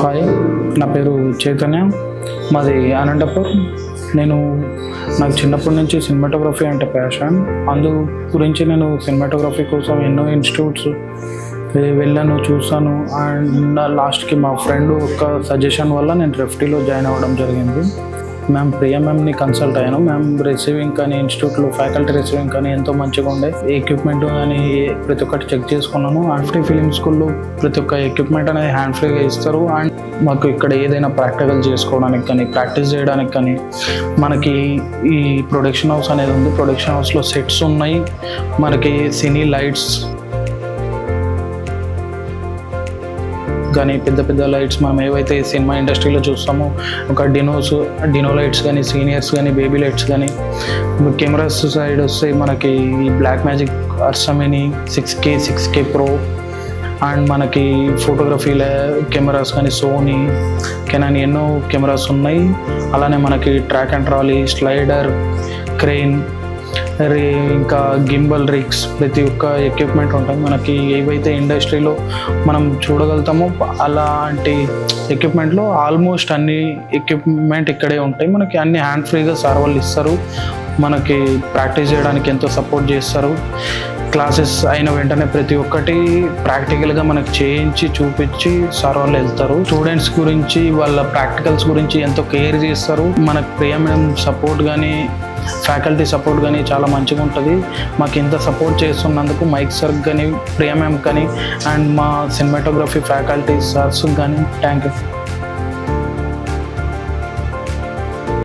Hi, నా పేరు చైతన్య, మాది అనంతపూర్. నాకు చిన్నప్పటి నుంచి సినిమాటోగ్రఫీ అంటే ప్యాషన్. అందు గురించి నేను సినిమాటోగ్రఫీ కోసం ఎన్నో ఇన్స్టిట్యూట్స్ వెళ్ళాను, చూసాను. అండ్ లాస్ట్కి మా ఫ్రెండ్ ఒక సజెషన్ వల్ల నేను రెఫ్టీలో జాయిన్ అవ్వడం జరిగింది. మ్యామ్ ప్రియా మ్యామ్ని కన్సల్ట్ అయ్యాను. మ్యామ్ రిసీవింగ్ కానీ ఇన్స్టిట్యూట్లో ఫ్యాకల్టీ రిసీవింగ్ కానీ ఎంతో మంచిగా ఉండే. ఎక్విప్మెంట్ కానీ ప్రతి ఒక్కటి చెక్ చేసుకున్నాను. ఆర్టీ ఫిలిం స్కూల్లో ప్రతి ఒక్క ఎక్విప్మెంట్ అనేది హ్యాండ్ ఫ్రీగా ఇస్తారు. అండ్ మాకు ఇక్కడ ఏదైనా ప్రాక్టికల్ చేసుకోవడానికి కానీ ప్రాక్టీస్ చేయడానికి కానీ మనకి ఈ ప్రొడక్షన్ హౌస్ అనేది ఉంది. ప్రొడక్షన్ హౌస్లో సెట్స్ ఉన్నాయి, మనకి సినీ లైట్స్ కానీ పెద్ద పెద్ద లైట్స్ మనం ఏవైతే సినిమా ఇండస్ట్రీలో చూస్తామో ఒక డినో లైట్స్ కానీ సీనియర్స్ కానీ బేబీ లైట్స్ కానీ. కెమెరాస్ సైడ్ వస్తే మనకి ఈ black magic Ursa Mini 6K pro and మనకి ఫోటోగ్రఫీలో కెమెరాస్ కానీ సోనీ కెనాన్ ఎన్నో కెమెరాస్ ఉన్నాయి. అలానే మనకి track and trolley, slider, crane, ఇంకా గింబల్ రిగ్స్ ప్రతి ఒక్క ఎక్విప్మెంట్ ఉంటుంది. మనకి ఏవైతే ఇండస్ట్రీలో మనం చూడగలుగుతామో అలాంటి ఎక్విప్మెంట్లో ఆల్మోస్ట్ అన్ని ఎక్విప్మెంట్ ఇక్కడే ఉంటాయి. మనకి అన్ని హ్యాండ్ ఫ్రీగా సార్ వాళ్ళు ఇస్తారు. మనకి ప్రాక్టీస్ చేయడానికి ఎంతో సపోర్ట్ చేస్తారు. క్లాసెస్ అయిన వెంటనే ప్రతి ఒక్కటి ప్రాక్టికల్గా మనకు చేయించి చూపించి సార్ వాళ్ళు వెళ్తారు. స్టూడెంట్స్ గురించి వాళ్ళ ప్రాక్టికల్స్ గురించి ఎంతో కేర్ చేస్తారు. మనకు ప్రియమైన సపోర్ట్ కానీ ఫ్యాకల్టీ సపోర్ట్ కానీ చాలా మంచిగా ఉంటుంది. మాకు ఇంత సపోర్ట్ చేస్తున్నందుకు మైక్ సార్ కానీ ప్రియా మ్యామ్ కానీ అండ్ మా సినిమాటోగ్రఫీ ఫ్యాకల్టీ సార్స్ కానీ థ్యాంక్ యూ.